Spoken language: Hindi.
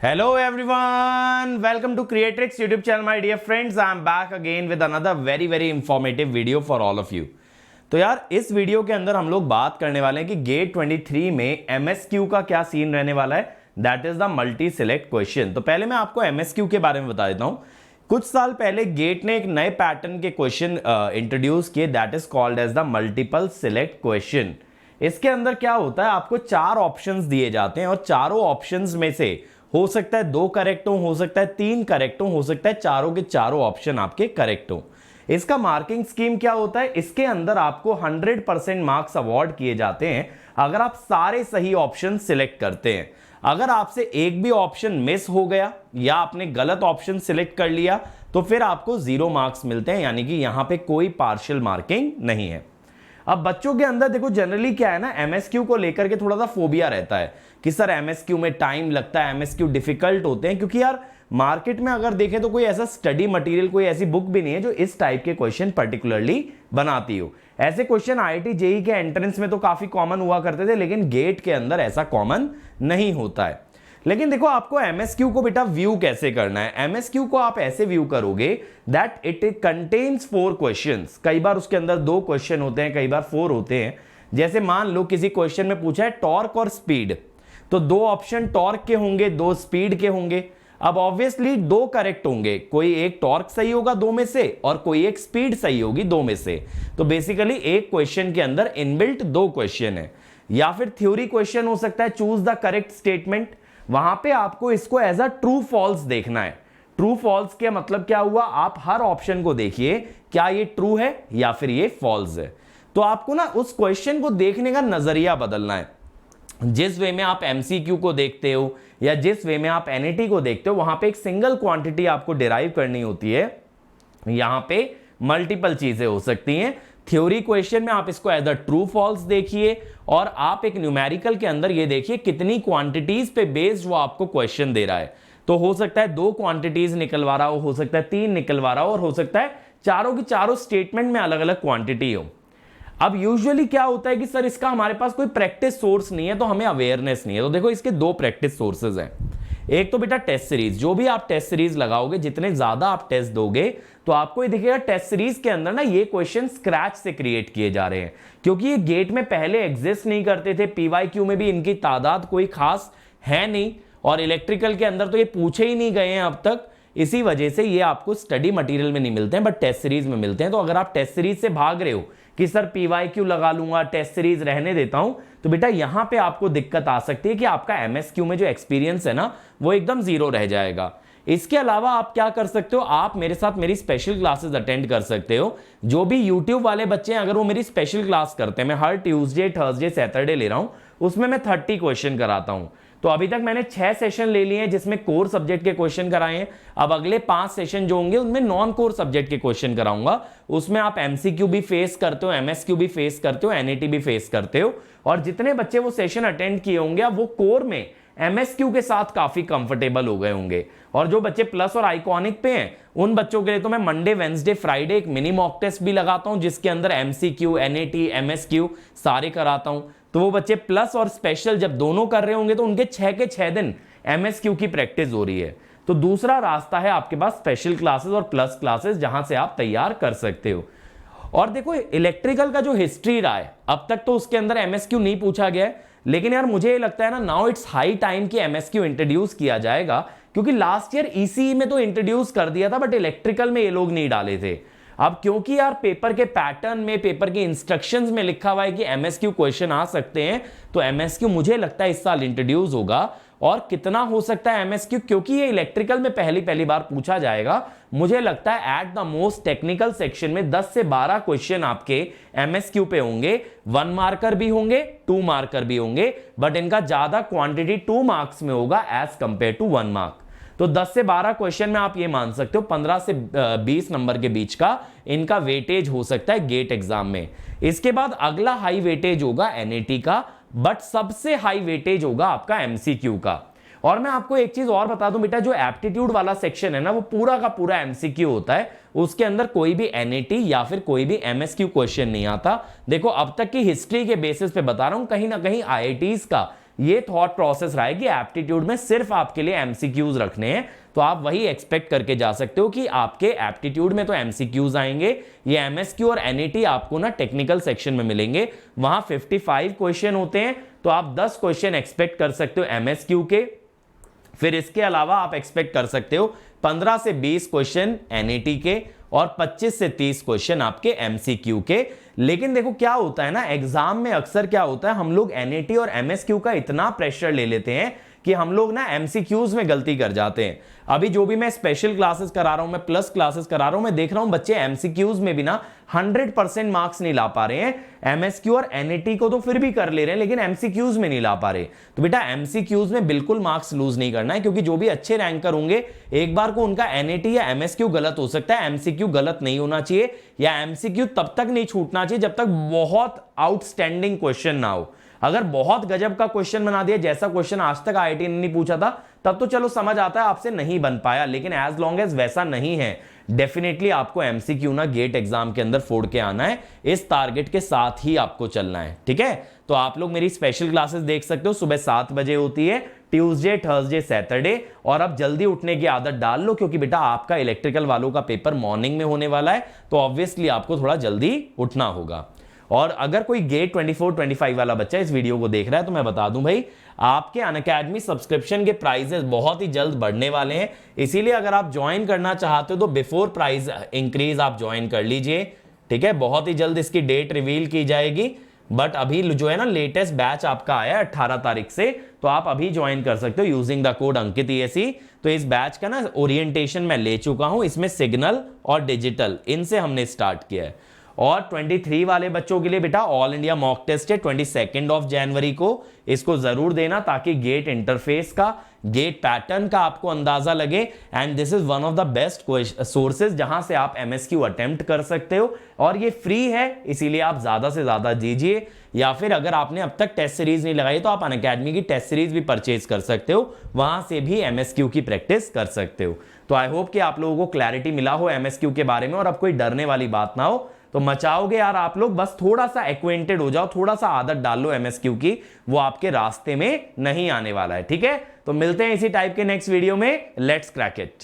Hello everyone, welcome to Creatrix YouTube channel my dear friends. I am back again with another very informative video for all of you. तो यार इस वीडियो के अंदर हम लोग बात करने वाले हैं कि गेट 23 में MSQ का क्या सीन रहने वाला है, that is the multi select question. तो पहले मैं आपको MSQ के बारे में बता देता हूं। कुछ साल पहले गेट ने एक नए पैटर्न के क्वेश्चन इंट्रोड्यूस किए, that is called as the multiple select question. इसके अंदर क्या होता है, आपको 4 ऑप्शंस दिए जाते हैं और चारों ऑप्शंस में से हो सकता है 2 करेक्ट हो सकता है 3 करेक्ट हो सकता है चारों के चारों ऑप्शन आपके करेक्ट हो। इसका मार्किंग स्कीम क्या होता है, इसके अंदर आपको 100% मार्क्स अवार्ड किए जाते हैं अगर आप सारे सही ऑप्शन सिलेक्ट करते हैं। अगर आपसे एक भी ऑप्शन मिस हो गया या आपने गलत ऑप्शन सिलेक्ट कर लिया तो फिर आपको 0 मार्क्स मिलते हैं, यानी कि यहां पे कोई पार्शियल मार्किंग नहीं है। अब बच्चों के अंदर देखो जनरली क्या है ना, एमएसक्यू को लेकर के थोड़ा सा फोबिया रहता है कि सर एमएसक्यू में टाइम लगता है, एमएसक्यू डिफिकल्ट होते हैं, क्योंकि यार मार्केट में अगर देखें तो कोई ऐसा स्टडी मटेरियल, कोई ऐसी बुक भी नहीं है जो इस टाइप के क्वेश्चन पर्टिकुलरली बनाती हो। ऐसे क्वेश्चन आईआईटी जेईई के एंट्रेंस में तो काफी कॉमन हुआ करते थे, लेकिन गेट के अंदर ऐसा कॉमन नहीं होता है। लेकिन देखो आपको एमएसक्यू को बेटा व्यू कैसे करना है। एमएसक्यू को आप ऐसे व्यू करोगे दैट इट कंटेन्स 4 क्वेश्चंस। कई बार उसके अंदर 2 क्वेश्चन होते हैं, कई बार 4 होते हैं। जैसे मान लो किसी क्वेश्चन में पूछा है टॉर्क और स्पीड, तो 2 ऑप्शन टॉर्क के होंगे, 2 स्पीड के होंगे। अब ऑब्वियसली 2 करेक्ट होंगे, कोई एक टॉर्क सही होगा 2 में से और कोई एक स्पीड सही होगी 2 में से। तो बेसिकली एक क्वेश्चन के अंदर इनबिल्ट 2 क्वेश्चन है। या फिर थ्योरी क्वेश्चन हो सकता है, चूज द करेक्ट स्टेटमेंट। वहां पे आपको इसको एज अ ट्रू फॉल्स देखना है। ट्रू फॉल्स के मतलब क्या हुआ, आप हर ऑप्शन को देखिए क्या ये ट्रू है या फिर ये फॉल्स है। तो आपको ना उस क्वेश्चन को देखने का नजरिया बदलना है। जिस वे में आप एमसीक्यू को देखते हो या जिस वे में आप एनईटी को देखते हो, वहां पे एक सिंगल क्वांटिटी आपको डिराइव करनी होती है। यहां पे मल्टीपल चीजें हो सकती हैं। थ्योरी क्वेश्चन में आप इसको एज अ ट्रू फॉल्स देखिए और आप एक न्यूमेरिकल के अंदर ये देखिए कितनी क्वांटिटीज पे बेस्ड वो आपको क्वेश्चन दे रहा है। तो हो सकता है 2 क्वांटिटीज निकलवा रहा हो सकता है 3 निकलवा रहा हो, और हो सकता है चारों की चारों स्टेटमेंट में अलग अलग क्वांटिटी हो। अब यूजुअली क्या होता है कि सर इसका हमारे पास कोई प्रैक्टिस सोर्स नहीं है, तो हमें अवेयरनेस नहीं है। तो देखो इसके 2 प्रैक्टिस सोर्सेज हैं। एक तो बेटा टेस्ट सीरीज, जो भी आप टेस्ट सीरीज लगाओगे, जितने ज्यादा आप टेस्ट दोगे तो आपको ये दिखेगा टेस्ट सीरीज के अंदर ना ये क्वेश्चन स्क्रैच से क्रिएट किए जा रहे हैं, क्योंकि ये गेट में पहले एग्जिस्ट नहीं करते थे। पीवाईक्यू में भी इनकी तादाद कोई खास है नहीं, और इलेक्ट्रिकल के अंदर तो ये पूछे ही नहीं गए हैं अब तक। इसी वजह से ये आपको स्टडी मटेरियल में नहीं मिलते हैं, बट टेस्ट सीरीज में मिलते हैं। तो अगर आप टेस्ट सीरीज से भाग रहे हो कि सर पीवाईक्यू लगा लूंगा, टेस्ट सीरीज रहने देता हूं, तो बेटा यहां पे आपको दिक्कत आ सकती है कि आपका एमएसक्यू में जो एक्सपीरियंस है ना वो एकदम 0 रह जाएगा। इसके अलावा आप क्या कर सकते हो, आप मेरे साथ मेरी स्पेशल क्लासेस अटेंड कर सकते हो। जो भी यूट्यूब वाले बच्चे हैं, अगर वो मेरी स्पेशल क्लास करते हैं, मैं हर ट्यूसडे, थर्सडे, सैटरडे ले रहा हूं, उसमें मैं 30 क्वेश्चन कराता हूं। तो अभी तक मैंने 6 सेशन ले लिए हैं जिसमें कोर सब्जेक्ट के क्वेश्चन कराए हैं। अब अगले 5 सेशन जो होंगे उनमें नॉन कोर सब्जेक्ट के क्वेश्चन कराऊंगा। उसमें आप एमसीक्यू भी फेस करते हो, एमएसक्यू भी फेस करते हो, एनईटी भी फेस करते हो। और जितने बच्चे वो सेशन अटेंड किए होंगे, अब वो कोर में एमएसक्यू के साथ काफी कंफर्टेबल हो गए होंगे। और जो बच्चे प्लस और आइकॉनिक पे हैं, उन बच्चों के लिए तो मैं मंडे, वेंसडे, फ्राइडे एक मिनी मॉक टेस्ट भी लगाता हूं, जिसके अंदर एमसीक्यू, एनईटी, एमएसक्यू सारे कराता हूं। तो वो बच्चे प्लस और स्पेशल जब दोनों कर रहे होंगे तो उनके 6 के 6 दिन एमएसक्यू की प्रैक्टिस हो रही है। तो दूसरा रास्ता है आपके पास स्पेशल क्लासेस और प्लस क्लासेस, जहां से आप तैयार कर सकते हो। और देखो इलेक्ट्रिकल का जो हिस्ट्री रहा है अब तक, तो उसके अंदर एमएसक्यू नहीं पूछा गया है, लेकिन यार मुझे लगता है ना नाउ इट्स हाई टाइम कि एमएसक्यू इंट्रोड्यूस किया जाएगा, क्योंकि लास्ट ईयर ईसीई में तो इंट्रोड्यूस कर दिया था, बट इलेक्ट्रिकल में ये लोग नहीं डाले थे। अब क्योंकि यार पेपर के पैटर्न में, पेपर के इंस्ट्रक्शंस में लिखा हुआ है कि एमएसक्यू क्वेश्चन आ सकते हैं, तो एमएसक्यू मुझे लगता है इस साल इंट्रोड्यूस होगा। और कितना हो सकता है एमएसक्यू, क्योंकि ये इलेक्ट्रिकल में पहली बार पूछा जाएगा, मुझे लगता है at the most technical section में 10 से 12 क्वेश्चन आपके एमएसक्यू पे होंगे। 1 मार्कर भी होंगे, 2 मार्कर भी होंगे, बट इनका ज्यादा क्वांटिटी 2 मार्क्स में होगा एज कंपेयर टू 1 मार्क। तो 10 से 12 क्वेश्चन में आप ये मान सकते हो 15 से 20 नंबर के बीच का इनका वेटेज हो सकता है गेट एग्जाम में। इसके बाद अगला हाई वेटेज होगा एनईटी का, बट सबसे हाई वेटेज होगा आपका एमसीक्यू का। और मैं आपको एक चीज और बता दूं बेटा, जो एप्टीट्यूड वाला सेक्शन है ना, वो पूरा का पूरा एमसीक्यू होता है। उसके अंदर कोई भी एनईटी या फिर कोई भी एमएसक्यू क्वेश्चन नहीं आता। देखो अब तक की हिस्ट्री के बेसिस पे बता रहा हूं, कहीं ना कहीं आईआईटीज का ये थॉट प्रोसेस रहा है कि एप्टीट्यूड में सिर्फ आपके लिए एमसीक्यूज रखने हैं, तो आप वही एक्सपेक्ट करके जा सकते हो कि आपके एप्टीट्यूड में तो एमसीक्यूज आएंगे। ये एमएसक्यू और एनईटी आपको ना टेक्निकल सेक्शन में मिलेंगे, वहां 55 क्वेश्चन होते हैं, तो आप 10 क्वेश्चन एक्सपेक्ट कर सकते हो एमएसक्यू के। फिर इसके अलावा आप एक्सपेक्ट कर सकते हो 15 से 20 क्वेश्चन एनईटी के और 25 से 30 क्वेश्चन आपके एमसीक्यू के। लेकिन देखो क्या होता है ना, एग्जाम में अक्सर क्या होता है, हम लोग एनईटी और एमएसक्यू का इतना प्रेशर ले लेते हैं कि हम लोग ना एमसीक्यूज में गलती कर जाते हैं। अभी जो भी मैं स्पेशल क्लासेस करा रहा हूं, मैं प्लस क्लासेस करा रहा हूं, मैं देख रहा हूं बच्चे एमसीक्यूज में भी ना 100% मार्क्स नहीं ला पा रहे हैं। एमएसक्यू और एनईटी को तो फिर भी कर ले रहे हैं, लेकिन एमसीक्यूज में नहीं ला पा रहे। तो बेटा एमसीक्यूज में बिल्कुल मार्क्स लूज नहीं करना है, क्योंकि जो भी अच्छे रैंकर होंगे एक बार को उनका एनईटी या एमएसक्यू गलत हो सकता है, एमसीक्यू गलत नहीं होना चाहिए, या एमसीक्यू तब तक नहीं छूटना चाहिए जब तक बहुत आउटस्टैंडिंग क्वेश्चन ना हो। अगर बहुत गजब का क्वेश्चन बना दिया, जैसा क्वेश्चन आज तक आईआईटी ने नहीं पूछा था, तब तो चलो समझ आता है आपसे नहीं बन पाया, लेकिन एज लॉन्ग एज वैसा नहीं है, डेफिनेटली आपको एमसीक्यू ना गेट एग्जाम के अंदर फोड़ के आना है। इस टारगेट के साथ ही आपको चलना है, ठीक है। तो आप लोग मेरी स्पेशल क्लासेस देख सकते हो, सुबह 7 बजे होती है, ट्यूसडे, थर्सडे, सैटरडे। और अब जल्दी उठने की आदत डाल लो, क्योंकि बेटा आपका इलेक्ट्रिकल वालों का पेपर मॉर्निंग में होने वाला है, तो ऑब्वियसली आपको थोड़ा जल्दी उठना होगा। और अगर कोई गेट 24-25 वाला बच्चा इस वीडियो को देख रहा है, तो मैं बता दूं भाई, आपके अनअकैडमी सब्सक्रिप्शन के प्राइजेस बहुत ही जल्द बढ़ने वाले हैं। इसीलिए अगर आप ज्वाइन करना चाहते हो तो बिफोर प्राइस इंक्रीज आप ज्वाइन कर लीजिए, ठीक है। बहुत ही जल्द इसकी डेट रिवील की जाएगी, बट अभी जो है ना लेटेस्ट बैच आपका आया है 18 तारीख से, तो आप अभी ज्वाइन कर सकते हो using the code Ankit ESE। तो इस बैच का ना ओरिएंटेशन मैं ले चुका हूं, इसमें सिग्नल और डिजिटल इनसे हमने स्टार्ट किया है। और 23 वाले बच्चों के लिए बेटा ऑल इंडिया मॉक टेस्ट है 22 जनवरी को, इसको जरूर देना, ताकि गेट इंटरफेस का, गेट पैटर्न का आपको अंदाजा लगे। And this is one of the best sources जहां से आप एमएसक्यू अटेम्प्ट कर सकते हो, और ये फ्री है, इसीलिए आप ज्यादा से ज्यादा दीजिए। या फिर अगर आपने अब तक टेस्ट सीरीज नहीं लगाई तो आप अनअकैडमी की टेस्ट सीरीज भी परचेज कर सकते हो, वहां से भी एमएसक्यू की प्रैक्टिस कर सकते हो। तो आई होप कि आप लोगों को क्लैरिटी मिला हो एमएसक्यू के बारे में, और अब कोई डरने वाली बात ना हो। तो मचाओगे यार आप लोग, बस थोड़ा सा एक्वेंटेड हो जाओ, थोड़ा सा आदत डाल लो एमएसक्यू की, वो आपके रास्ते में नहीं आने वाला है, ठीक है। तो मिलते हैं इसी टाइप के नेक्स्ट वीडियो में। Let's crack it.